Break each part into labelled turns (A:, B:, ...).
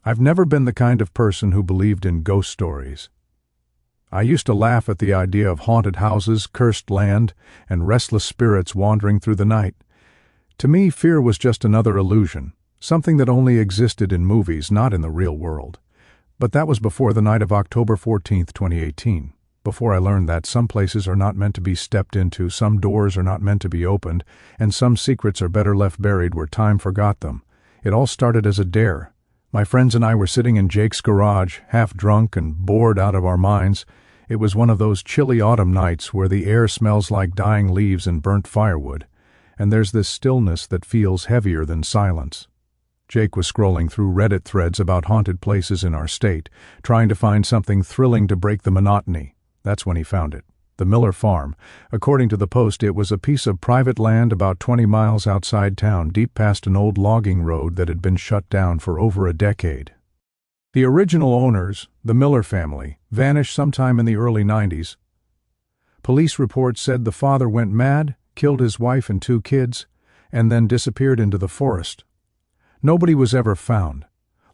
A: I've never been the kind of person who believed in ghost stories. I used to laugh at the idea of haunted houses, cursed land, and restless spirits wandering through the night. To me, fear was just another illusion, something that only existed in movies, not in the real world. But that was before the night of October 14th, 2018. Before I learned that some places are not meant to be stepped into, some doors are not meant to be opened, and some secrets are better left buried where time forgot them. It all started as a dare. My friends and I were sitting in Jake's garage, half drunk and bored out of our minds. It was one of those chilly autumn nights where the air smells like dying leaves and burnt firewood, and there's this stillness that feels heavier than silence. Jake was scrolling through Reddit threads about haunted places in our state, trying to find something thrilling to break the monotony. That's when he found it. The Miller Farm. According to the post, it was a piece of private land about 20 miles outside town, deep past an old logging road that had been shut down for over a decade. The original owners, the Miller family, vanished sometime in the early 90s. Police reports said the father went mad, killed his wife and 2 kids, and then disappeared into the forest. Nobody was ever found.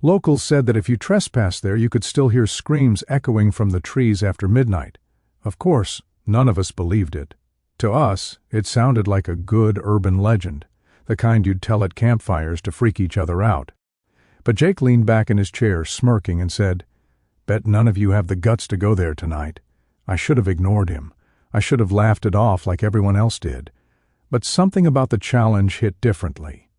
A: Locals said that if you trespassed there, you could still hear screams echoing from the trees after midnight. Of course, none of us believed it. To us, it sounded like a good urban legend, the kind you'd tell at campfires to freak each other out. But Jake leaned back in his chair, smirking, and said, "Bet none of you have the guts to go there tonight." I should have ignored him. I should have laughed it off like everyone else did. But something about the challenge hit differently.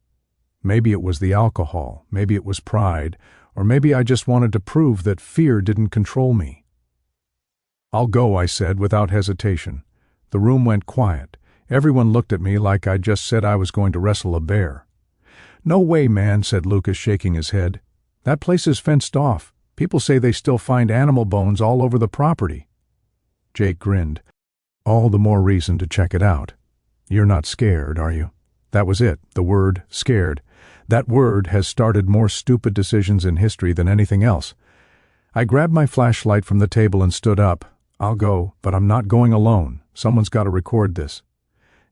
A: Maybe it was the alcohol, maybe it was pride, or maybe I just wanted to prove that fear didn't control me. "I'll go," I said without hesitation. The room went quiet. Everyone looked at me like I'd just said I was going to wrestle a bear. "No way, man," said Lucas, shaking his head. "That place is fenced off. People say they still find animal bones all over the property." Jake grinned. "All the more reason to check it out. You're not scared, are you?" That was it, the word scared. That word has started more stupid decisions in history than anything else. I grabbed my flashlight from the table and stood up. "I'll go, but I'm not going alone. Someone's got to record this."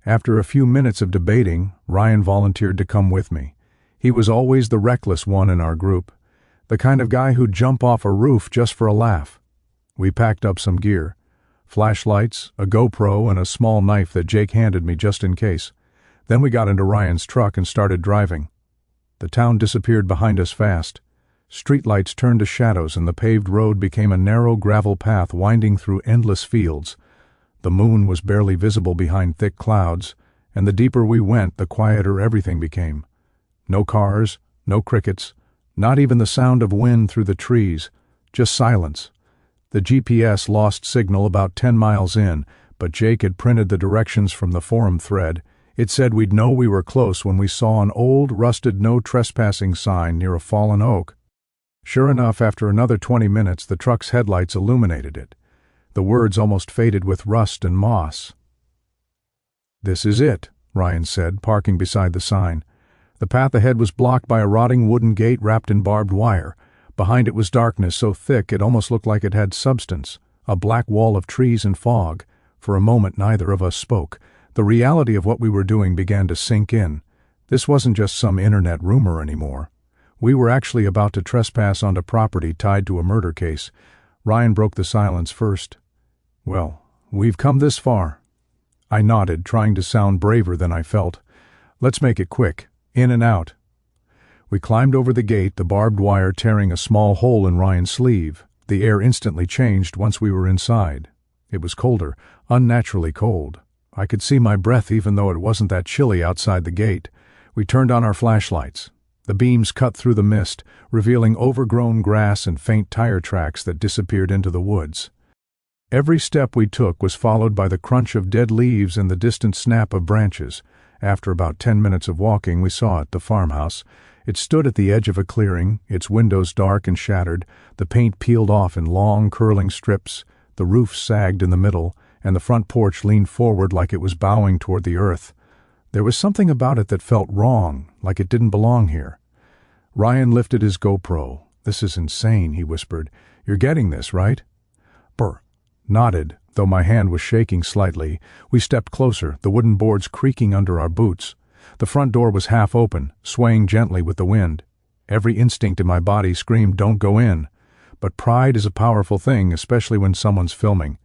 A: After a few minutes of debating, Ryan volunteered to come with me. He was always the reckless one in our group, the kind of guy who'd jump off a roof just for a laugh. We packed up some gear, flashlights, a GoPro, and a small knife that Jake handed me just in case. Then we got into Ryan's truck and started driving. The town disappeared behind us fast. Streetlights turned to shadows and the paved road became a narrow gravel path winding through endless fields. The moon was barely visible behind thick clouds, and the deeper we went, the quieter everything became. No cars, no crickets, not even the sound of wind through the trees, just silence. The GPS lost signal about 10 miles in, but Jake had printed the directions from the forum thread. It said we'd know we were close when we saw an old, rusted no trespassing sign near a fallen oak. Sure enough, after another 20 minutes, the truck's headlights illuminated it. The words almost faded with rust and moss. "This is it," Ryan said, parking beside the sign. The path ahead was blocked by a rotting wooden gate wrapped in barbed wire. Behind it was darkness so thick it almost looked like it had substance, a black wall of trees and fog. For a moment, neither of us spoke. The reality of what we were doing began to sink in. This wasn't just some internet rumor anymore. We were actually about to trespass onto property tied to a murder case. Ryan broke the silence first. "Well, we've come this far." I nodded, trying to sound braver than I felt. "Let's make it quick. In and out." We climbed over the gate, the barbed wire tearing a small hole in Ryan's sleeve. The air instantly changed once we were inside. It was colder, unnaturally cold. I could see my breath even though it wasn't that chilly outside the gate. We turned on our flashlights. The beams cut through the mist, revealing overgrown grass and faint tire tracks that disappeared into the woods. Every step we took was followed by the crunch of dead leaves and the distant snap of branches. After about 10 minutes of walking, we saw it, the farmhouse. It stood at the edge of a clearing, its windows dark and shattered, the paint peeled off in long, curling strips, the roof sagged in the middle, and the front porch leaned forward like it was bowing toward the earth. There was something about it that felt wrong, like it didn't belong here. Ryan lifted his GoPro. "This is insane," he whispered. "You're getting this, right?" Brr. Nodded, though my hand was shaking slightly. We stepped closer, the wooden boards creaking under our boots. The front door was half open, swaying gently with the wind. Every instinct in my body screamed, "Don't go in." But pride is a powerful thing, especially when someone's filming.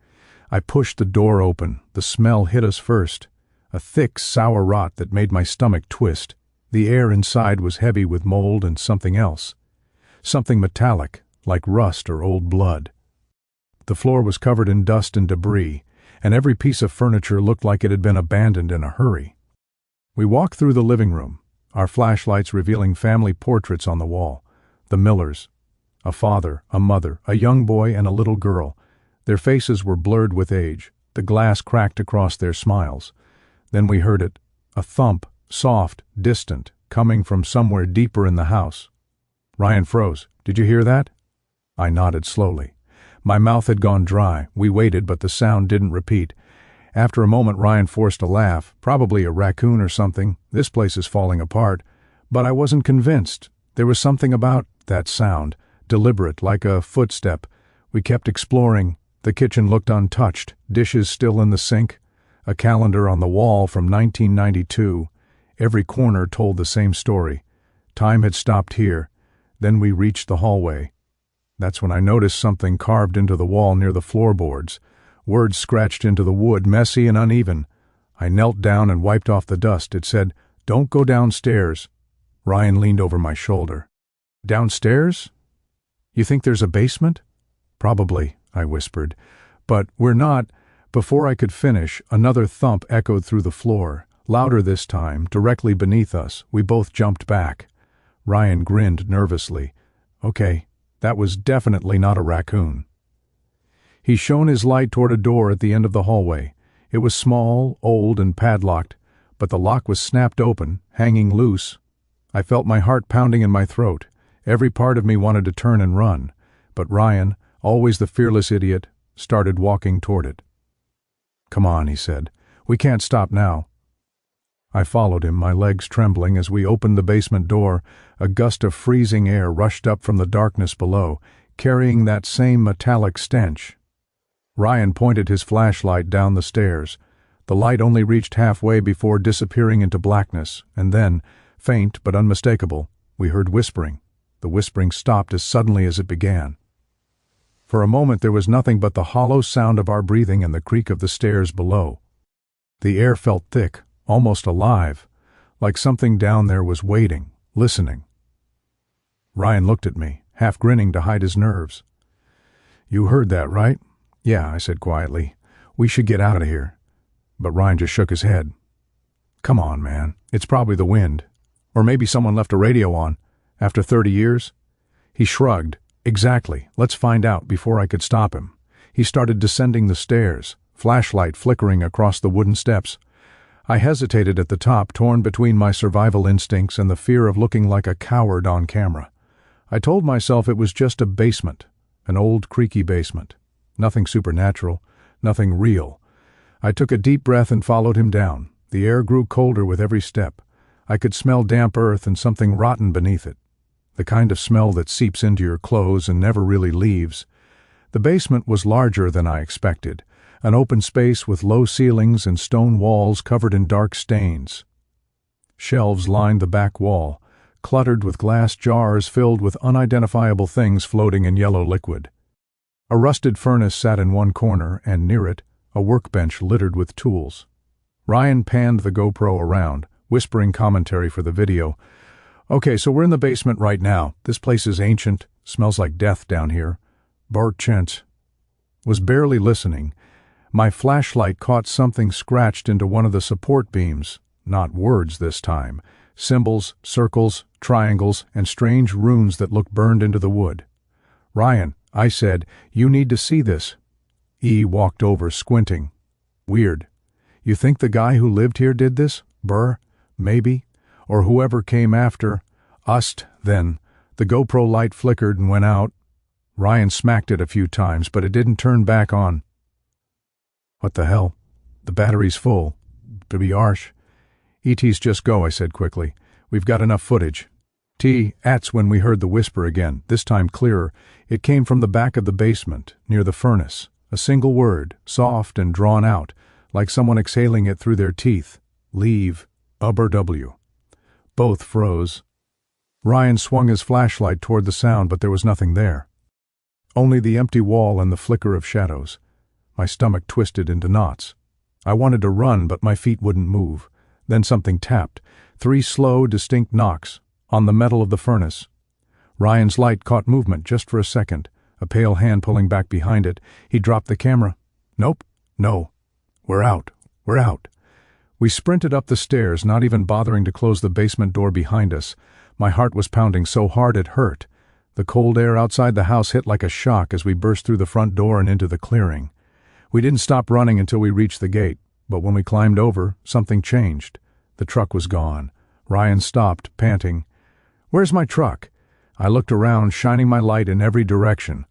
A: I pushed the door open. The smell hit us first. A thick, sour rot that made my stomach twist. The air inside was heavy with mold and something else. Something metallic, like rust or old blood. The floor was covered in dust and debris, and every piece of furniture looked like it had been abandoned in a hurry. We walked through the living room, our flashlights revealing family portraits on the wall. The Millers. A father, a mother, a young boy, and a little girl. Their faces were blurred with age. The glass cracked across their smiles. Then we heard it. A thump, soft, distant, coming from somewhere deeper in the house. Ryan froze. "Did you hear that?" I nodded slowly. My mouth had gone dry. We waited, but the sound didn't repeat. After a moment, Ryan forced a laugh. "Probably a raccoon or something. This place is falling apart." But I wasn't convinced. There was something about that sound, deliberate, like a footstep. We kept exploring. The kitchen looked untouched, dishes still in the sink, a calendar on the wall from 1992. Every corner told the same story. Time had stopped here. Then we reached the hallway. That's when I noticed something carved into the wall near the floorboards. Words scratched into the wood, messy and uneven. I knelt down and wiped off the dust. It said, "Don't go downstairs." Ryan leaned over my shoulder. "Downstairs? You think there's a basement?" "Probably," I whispered. "But we're not." Before I could finish, another thump echoed through the floor, louder this time, directly beneath us. We both jumped back. Ryan grinned nervously. "Okay, that was definitely not a raccoon." He shone his light toward a door at the end of the hallway. It was small, old, and padlocked, but the lock was snapped open, hanging loose. I felt my heart pounding in my throat. Every part of me wanted to turn and run, but Ryan, always the fearless idiot, started walking toward it. "Come on," he said. "We can't stop now." I followed him, my legs trembling as we opened the basement door. A gust of freezing air rushed up from the darkness below, carrying that same metallic stench. Ryan pointed his flashlight down the stairs. The light only reached halfway before disappearing into blackness, and then, faint but unmistakable, we heard whispering. The whispering stopped as suddenly as it began. For a moment there was nothing but the hollow sound of our breathing and the creak of the stairs below. The air felt thick, almost alive, like something down there was waiting, listening. Ryan looked at me, half grinning to hide his nerves. "You heard that, right?" "Yeah," I said quietly. "We should get out of here." But Ryan just shook his head. "Come on, man. It's probably the wind. Or maybe someone left a radio on. After 30 years? He shrugged. "Exactly. Let's find out," before I could stop him. He started descending the stairs, flashlight flickering across the wooden steps. I hesitated at the top, torn between my survival instincts and the fear of looking like a coward on camera. I told myself it was just a basement, an old creaky basement. Nothing supernatural, nothing real. I took a deep breath and followed him down. The air grew colder with every step. I could smell damp earth and something rotten beneath it. The kind of smell that seeps into your clothes and never really leaves. The basement was larger than I expected. An open space with low ceilings and stone walls covered in dark stains. Shelves lined the back wall, cluttered with glass jars filled with unidentifiable things floating in yellow liquid. A rusted furnace sat in one corner, and near it, a workbench littered with tools. Ryan panned the GoPro around, whispering commentary for the video. "Okay, so we're in the basement right now. This place is ancient, smells like death down here." Bart Chent was barely listening. My flashlight caught something scratched into one of the support beams. Not words this time. Symbols, circles, triangles, and strange runes that looked burned into the wood. "Ryan," I said, "you need to see this." E walked over, squinting. "Weird. You think the guy who lived here did this? Burr? Maybe. Or whoever came after us then." The GoPro light flickered and went out. Ryan smacked it a few times, but it didn't turn back on. "What the hell? The battery's full. To be harsh." "ET's just go," I said quickly. "We've got enough footage." That's when we heard the whisper again, this time clearer. It came from the back of the basement, near the furnace. A single word, soft and drawn out, like someone exhaling it through their teeth. "Leave. W." Both froze. Ryan swung his flashlight toward the sound, but there was nothing there. Only the empty wall and the flicker of shadows. My stomach twisted into knots. I wanted to run, but my feet wouldn't move. Then something tapped. 3 slow, distinct knocks on the metal of the furnace. Ryan's light caught movement just for a second, a pale hand pulling back behind it. He dropped the camera. Nope. No. We're out. We're out. We sprinted up the stairs, not even bothering to close the basement door behind us. My heart was pounding so hard it hurt. The cold air outside the house hit like a shock as we burst through the front door and into the clearing. We didn't stop running until we reached the gate, but when we climbed over, something changed. The truck was gone. Ryan stopped, panting. "Where's my truck?" I looked around, shining my light in every direction.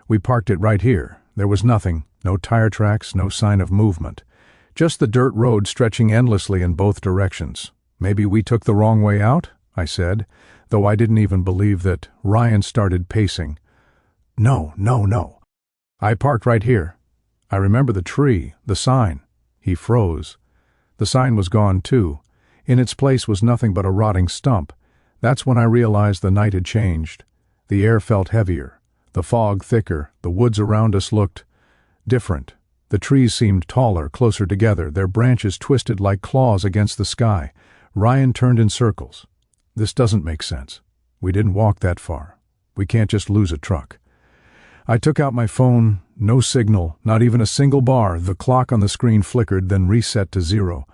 A: We parked it right here. There was nothing, no tire tracks, no sign of movement. Just the dirt road stretching endlessly in both directions. "Maybe we took the wrong way out?" I said, though I didn't even believe that. Ryan started pacing. No. I parked right here. I remember the tree, the sign." He froze. The sign was gone too. In its place was nothing but a rotting stump. That's when I realized the night had changed. The air felt heavier, the fog thicker, the woods around us looked different. The trees seemed taller, closer together, their branches twisted like claws against the sky. Ryan turned in circles. "This doesn't make sense. We didn't walk that far. We can't just lose a truck." I took out my phone. No signal, not even a single bar. The clock on the screen flickered, then reset to 0.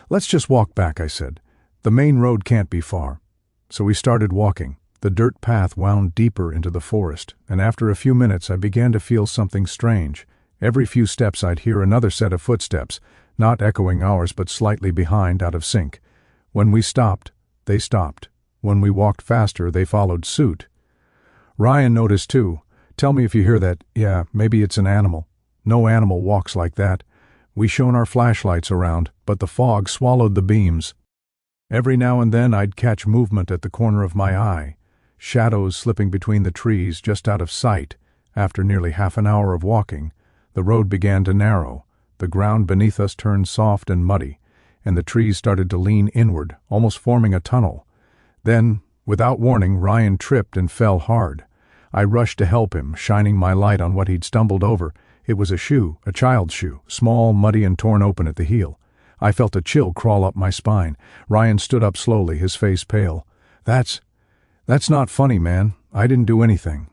A: "Let's just walk back," I said. "The main road can't be far." So we started walking. The dirt path wound deeper into the forest, and after a few minutes I began to feel something strange. Every few steps I'd hear another set of footsteps, not echoing ours but slightly behind, out of sync. When we stopped, they stopped. When we walked faster, they followed suit. Ryan noticed too. "Tell me if you hear that. Yeah, maybe it's an animal. No animal walks like that." We shone our flashlights around, but the fog swallowed the beams. Every now and then I'd catch movement at the corner of my eye, shadows slipping between the trees just out of sight. After nearly half an hour of walking, the road began to narrow. The ground beneath us turned soft and muddy, and the trees started to lean inward, almost forming a tunnel. Then, without warning, Ryan tripped and fell hard. I rushed to help him, shining my light on what he'd stumbled over. It was a shoe, a child's shoe, small, muddy, and torn open at the heel. I felt a chill crawl up my spine. Ryan stood up slowly, his face pale. That's not funny, man. I didn't do anything."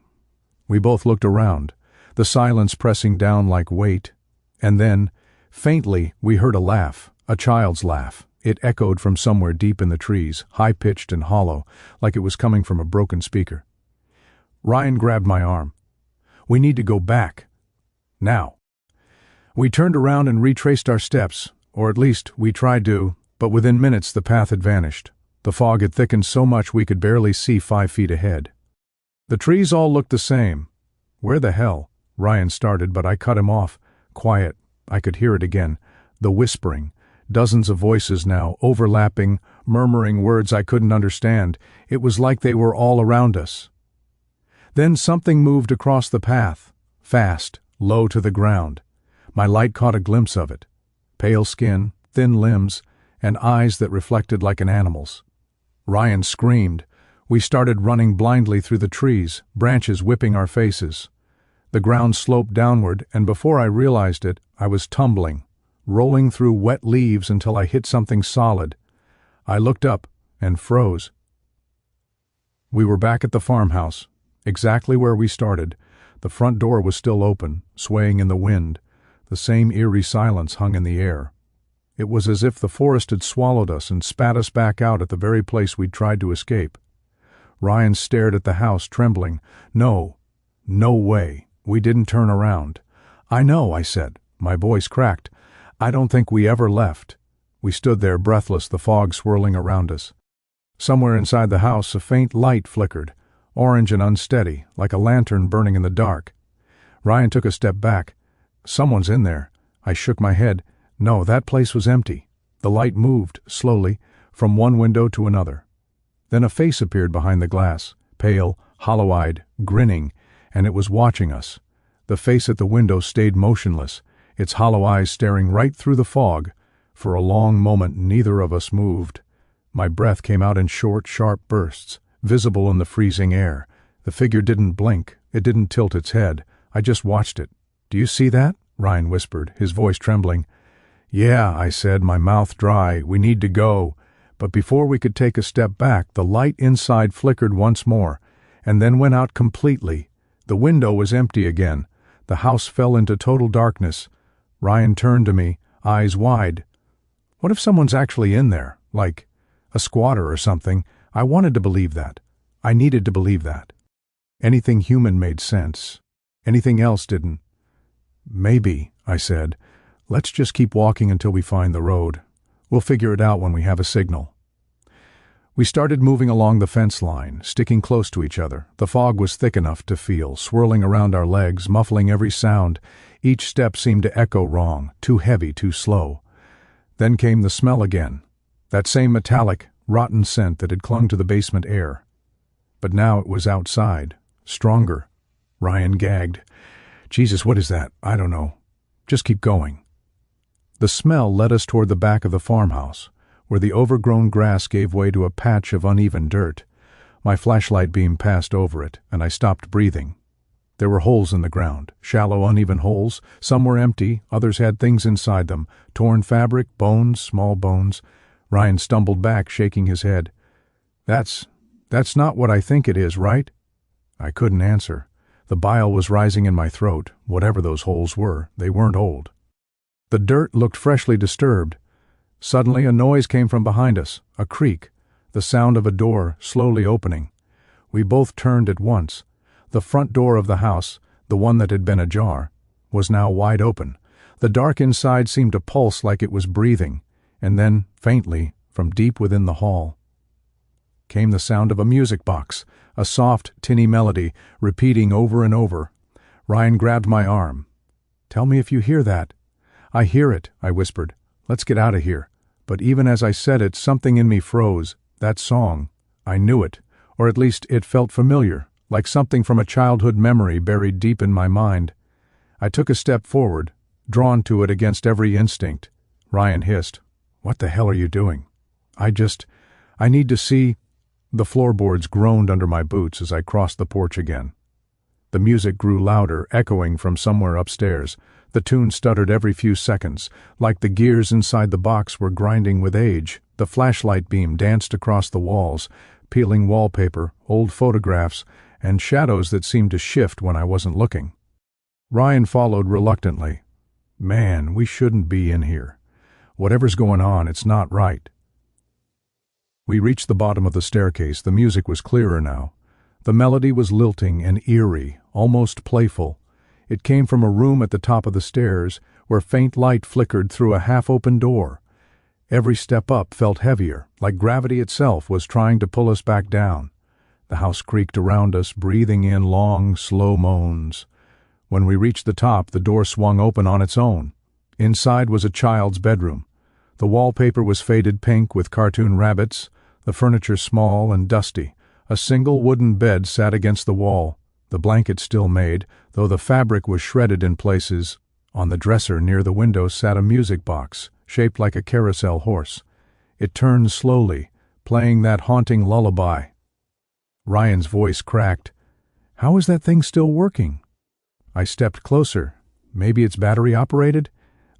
A: We both looked around, the silence pressing down like weight. And then, faintly, we heard a laugh, a child's laugh. It echoed from somewhere deep in the trees, high-pitched and hollow, like it was coming from a broken speaker. Ryan grabbed my arm. "We need to go back. Now." We turned around and retraced our steps, or at least we tried to, but within minutes the path had vanished. The fog had thickened so much we could barely see 5 feet ahead. The trees all looked the same. "Where the hell?" Ryan started, but I cut him off. "Quiet." I could hear it again. The whispering. Dozens of voices now, overlapping, murmuring words I couldn't understand. It was like they were all around us. Then something moved across the path, fast, low to the ground. My light caught a glimpse of it. Pale skin, thin limbs, and eyes that reflected like an animal's. Ryan screamed. We started running blindly through the trees, branches whipping our faces. The ground sloped downward, and before I realized it, I was tumbling, rolling through wet leaves until I hit something solid. I looked up and froze. We were back at the farmhouse, exactly where we started. The front door was still open, swaying in the wind. The same eerie silence hung in the air. It was as if the forest had swallowed us and spat us back out at the very place we'd tried to escape. Ryan stared at the house, trembling. No way. We didn't turn around. "I know," I said. My voice cracked. "I don't think we ever left." We stood there breathless, the fog swirling around us. Somewhere inside the house, a faint light flickered, orange and unsteady, like a lantern burning in the dark. Ryan took a step back. "Someone's in there." I shook my head. No, that place was empty. The light moved, slowly, from one window to another. Then a face appeared behind the glass, pale, hollow-eyed, grinning, and it was watching us. The face at the window stayed motionless, its hollow eyes staring right through the fog. For a long moment neither of us moved. My breath came out in short, sharp bursts. visible in the freezing air. The figure didn't blink. It didn't tilt its head. I just watched it. "Do you see that?" Ryan whispered, his voice trembling. "Yeah," I said, my mouth dry. "We need to go." But before we could take a step back, the light inside flickered once more, and then went out completely. The window was empty again. The house fell into total darkness. Ryan turned to me, eyes wide. "What if someone's actually in there? Like a squatter or something?" I wanted to believe that. I needed to believe that. Anything human made sense. Anything else didn't. "Maybe," I said. "Let's just keep walking until we find the road. We'll figure it out when we have a signal." We started moving along the fence line, sticking close to each other. The fog was thick enough to feel, swirling around our legs, muffling every sound. Each step seemed to echo wrong, too heavy, too slow. Then came the smell again, that same metallic, rotten scent that had clung to the basement air. But now it was outside, stronger. Ryan gagged. "Jesus, what is that? I don't know. Just keep going." The smell led us toward the back of the farmhouse, where the overgrown grass gave way to a patch of uneven dirt. My flashlight beam passed over it, and I stopped breathing. There were holes in the ground, shallow, uneven holes. Some were empty, others had things inside them, torn fabric, bones, small bones. Ryan stumbled back, shaking his head. That's not what I think it is, right?" I couldn't answer. The bile was rising in my throat. Whatever those holes were, they weren't old. The dirt looked freshly disturbed. Suddenly a noise came from behind us, a creak, the sound of a door slowly opening. We both turned at once. The front door of the house, the one that had been ajar, was now wide open. The dark inside seemed to pulse like it was breathing, and then, faintly, from deep within the hall, came the sound of a music box, a soft, tinny melody, repeating over and over. Ryan grabbed my arm. "Tell me if you hear that." "I hear it," I whispered. "Let's get out of here." But even as I said it, something in me froze. That song. I knew it, or at least it felt familiar, like something from a childhood memory buried deep in my mind. I took a step forward, drawn to it against every instinct. Ryan hissed, "What the hell are you doing?" I need to see." The floorboards groaned under my boots as I crossed the porch again. The music grew louder, echoing from somewhere upstairs. The tune stuttered every few seconds, like the gears inside the box were grinding with age. The flashlight beam danced across the walls, peeling wallpaper, old photographs, and shadows that seemed to shift when I wasn't looking. Ryan followed reluctantly. "Man, we shouldn't be in here. Whatever's going on, it's not right." We reached the bottom of the staircase. The music was clearer now. The melody was lilting and eerie, almost playful. It came from a room at the top of the stairs, where faint light flickered through a half-open door. Every step up felt heavier, like gravity itself was trying to pull us back down. The house creaked around us, breathing in long, slow moans. When we reached the top, the door swung open on its own. Inside was a child's bedroom. The wallpaper was faded pink with cartoon rabbits, the furniture small and dusty. A single wooden bed sat against the wall, the blanket still made, though the fabric was shredded in places. On the dresser near the window sat a music box, shaped like a carousel horse. It turned slowly, playing that haunting lullaby. Ryan's voice cracked. "How is that thing still working?" I stepped closer. Maybe it's battery-operated?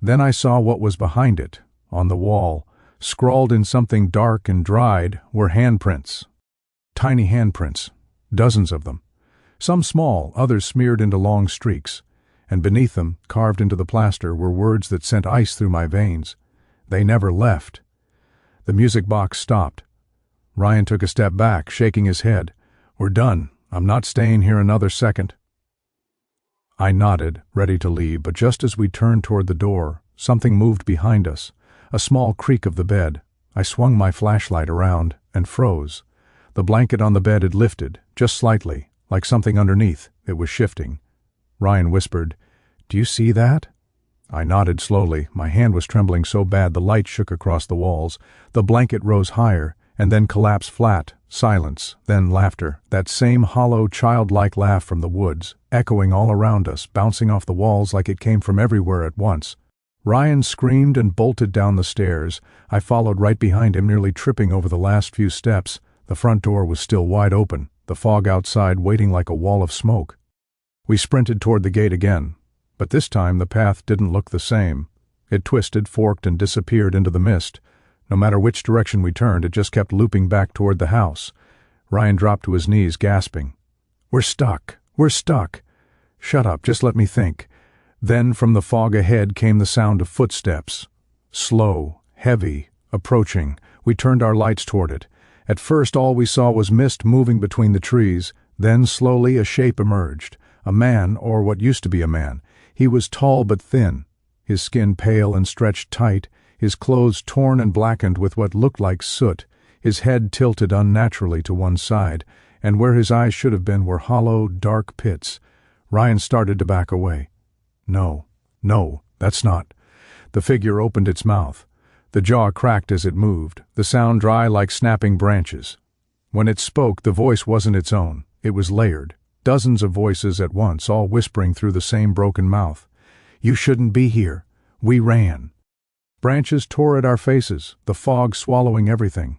A: Then I saw what was behind it. On the wall, scrawled in something dark and dried, were handprints. Tiny handprints, dozens of them. Some small, others smeared into long streaks. And beneath them, carved into the plaster, were words that sent ice through my veins. They never left. The music box stopped. Ryan took a step back, shaking his head. "We're done. I'm not staying here another second." I nodded, ready to leave, but just as we turned toward the door, something moved behind us. A small creak of the bed. I swung my flashlight around and froze. The blanket on the bed had lifted, just slightly, like something underneath. It was shifting. Ryan whispered, "Do you see that?" I nodded slowly. My hand was trembling so bad the light shook across the walls. The blanket rose higher, and then collapsed flat. Silence, then laughter. That same hollow, childlike laugh from the woods, echoing all around us, bouncing off the walls like it came from everywhere at once. Ryan screamed and bolted down the stairs. I followed right behind him, nearly tripping over the last few steps. The front door was still wide open, the fog outside waiting like a wall of smoke. We sprinted toward the gate again, but this time the path didn't look the same. It twisted, forked, and disappeared into the mist. No matter which direction we turned, it just kept looping back toward the house. Ryan dropped to his knees, gasping. "We're stuck! We're stuck!" "Shut up, just let me think." Then from the fog ahead came the sound of footsteps. Slow, heavy, approaching. We turned our lights toward it. At first all we saw was mist moving between the trees. Then slowly a shape emerged. A man, or what used to be a man. He was tall but thin, his skin pale and stretched tight, his clothes torn and blackened with what looked like soot, his head tilted unnaturally to one side, and where his eyes should have been were hollow, dark pits. Ryan started to back away. No, that's not. The figure opened its mouth. The jaw cracked as it moved, the sound dry like snapping branches. When it spoke, the voice wasn't its own. It was layered. Dozens of voices at once, all whispering through the same broken mouth. "You shouldn't be here. We ran." Branches tore at our faces, the fog swallowing everything.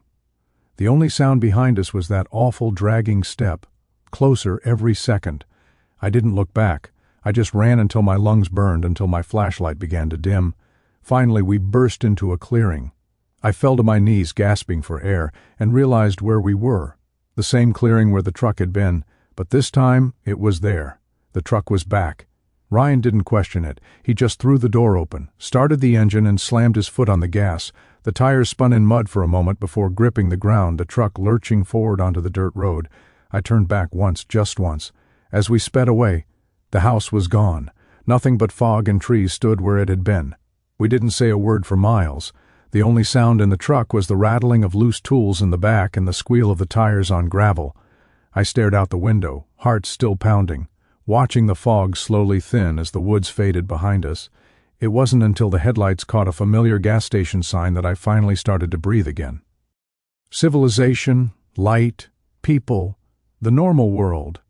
A: The only sound behind us was that awful dragging step, closer every second. I didn't look back. I just ran until my lungs burned, until my flashlight began to dim. Finally, we burst into a clearing. I fell to my knees, gasping for air, and realized where we were. The same clearing where the truck had been, but this time it was there. The truck was back. Ryan didn't question it. He just threw the door open, started the engine, and slammed his foot on the gas. The tires spun in mud for a moment before gripping the ground, the truck lurching forward onto the dirt road. I turned back once, just once. As we sped away, the house was gone. Nothing but fog and trees stood where it had been. We didn't say a word for miles. The only sound in the truck was the rattling of loose tools in the back and the squeal of the tires on gravel. I stared out the window, heart still pounding, watching the fog slowly thin as the woods faded behind us. It wasn't until the headlights caught a familiar gas station sign that I finally started to breathe again. Civilization, light, people, the normal world.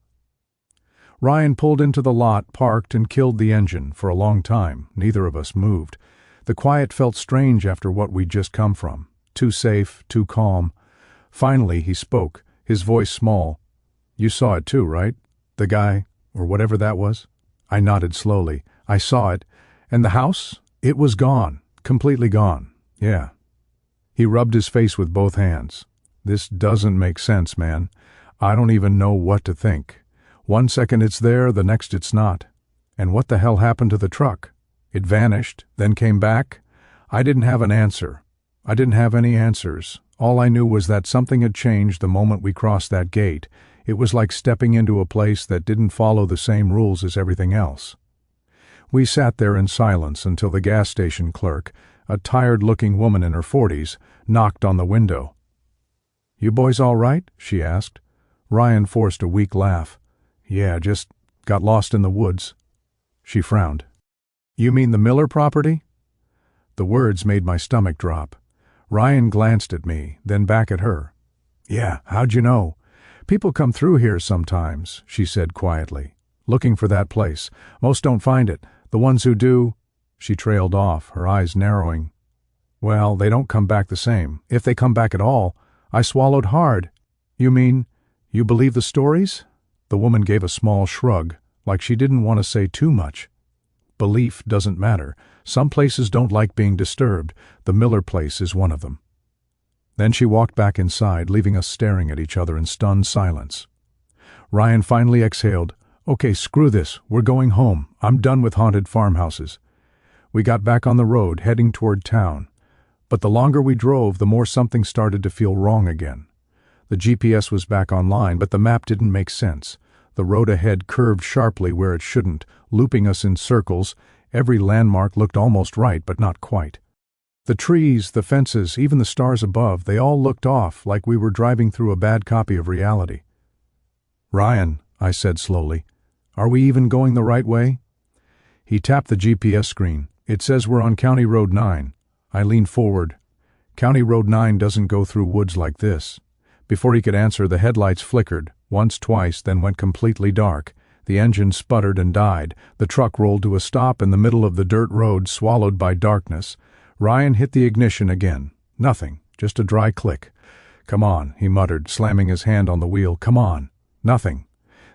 A: Ryan pulled into the lot, parked, and killed the engine. For a long time, neither of us moved. The quiet felt strange after what we'd just come from. Too safe, too calm. Finally, he spoke, his voice small. "You saw it too, right? The guy, or whatever that was?" I nodded slowly. "I saw it. And the house? It was gone. Completely gone. Yeah." He rubbed his face with both hands. "This doesn't make sense, man. I don't even know what to think. One second it's there, the next it's not. And what the hell happened to the truck? It vanished, then came back? I didn't have an answer. I didn't have any answers. All I knew was that something had changed the moment we crossed that gate. It was like stepping into a place that didn't follow the same rules as everything else." We sat there in silence until the gas station clerk, a tired-looking woman in her 40s, knocked on the window. "You boys all right?" she asked. Ryan forced a weak laugh. "Yeah, just got lost in the woods." She frowned. "You mean the Miller property?" The words made my stomach drop. Ryan glanced at me, then back at her. "Yeah, how'd you know?" "People come through here sometimes," she said quietly, "looking for that place. Most don't find it. The ones who do—" She trailed off, her eyes narrowing. "Well, they don't come back the same. If they come back at all." I swallowed hard. "You mean, you believe the stories?" The woman gave a small shrug, like she didn't want to say too much. "Belief doesn't matter. Some places don't like being disturbed. The Miller place is one of them." Then she walked back inside, leaving us staring at each other in stunned silence. Ryan finally exhaled. "Okay, screw this. We're going home. I'm done with haunted farmhouses." We got back on the road, heading toward town. But the longer we drove, the more something started to feel wrong again. The GPS was back online, but the map didn't make sense. The road ahead curved sharply where it shouldn't, looping us in circles. Every landmark looked almost right, but not quite. The trees, the fences, even the stars above, they all looked off, like we were driving through a bad copy of reality. "Ryan," I said slowly, "are we even going the right way?" He tapped the GPS screen. "It says we're on County Road 9. I leaned forward. "County Road 9 doesn't go through woods like this." Before he could answer, the headlights flickered, once, twice, then went completely dark. The engine sputtered and died. The truck rolled to a stop in the middle of the dirt road, swallowed by darkness. Ryan hit the ignition again. Nothing, just a dry click. "Come on," he muttered, slamming his hand on the wheel. "Come on." Nothing.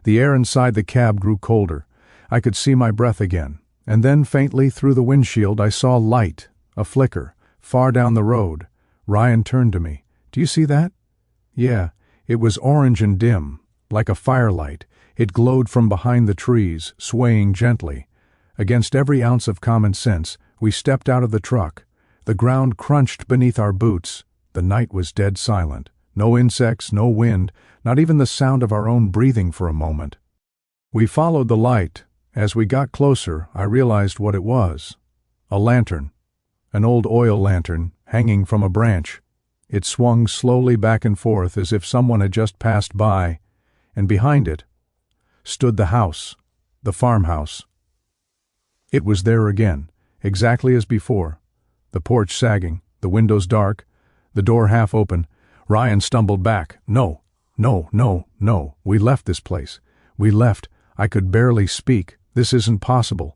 A: The air inside the cab grew colder. I could see my breath again. And then, faintly through the windshield, I saw light, a flicker, far down the road. Ryan turned to me. "Do you see that?" Yeah, it was orange and dim, like a firelight. It glowed from behind the trees, swaying gently. Against every ounce of common sense, we stepped out of the truck. The ground crunched beneath our boots. The night was dead silent. No insects, no wind, not even the sound of our own breathing for a moment. We followed the light. As we got closer, I realized what it was. A lantern. An old oil lantern, hanging from a branch. It swung slowly back and forth as if someone had just passed by, and behind it stood the house, the farmhouse. It was there again, exactly as before. The porch sagging, the windows dark, the door half open. Ryan stumbled back. No, no, no, no. We left this place. We left. I could barely speak. This isn't possible.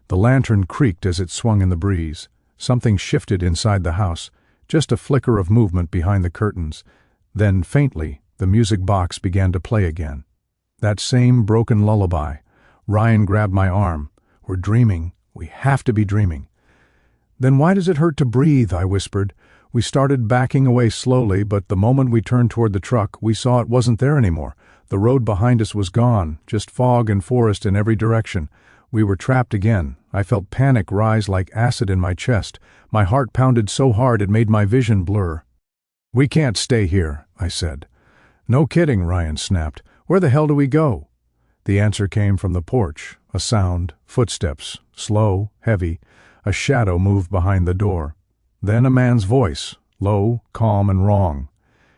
A: The lantern creaked as it swung in the breeze. Something shifted inside the house, just a flicker of movement behind the curtains. Then, faintly, the music box began to play again. That same broken lullaby. Ryan grabbed my arm. "We're dreaming. We have to be dreaming." "Then why does it hurt to breathe?" I whispered. We started backing away slowly, but the moment we turned toward the truck, we saw it wasn't there anymore. The road behind us was gone, just fog and forest in every direction. We were trapped again. I felt panic rise like acid in my chest. My heart pounded so hard it made my vision blur. "We can't stay here," I said. "No kidding," Ryan snapped. "Where the hell do we go?" The answer came from the porch. A sound, footsteps, slow, heavy. A shadow moved behind the door. Then a man's voice, low, calm, and wrong.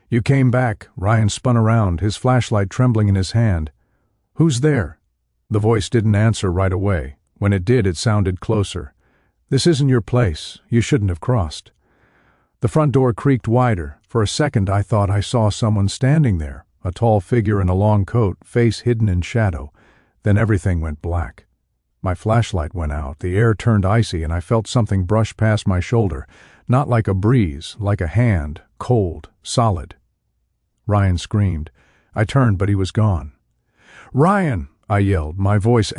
A: "You came back." Ryan spun around, his flashlight trembling in his hand. "Who's there?" The voice didn't answer right away. When it did, it sounded closer. "This isn't your place. You shouldn't have crossed." The front door creaked wider. For a second I thought I saw someone standing there, a tall figure in a long coat, face hidden in shadow. Then everything went black. My flashlight went out, the air turned icy, and I felt something brush past my shoulder. Not like a breeze, like a hand, cold, solid. Ryan screamed. I turned, but he was gone. "Ryan!" I yelled, my voice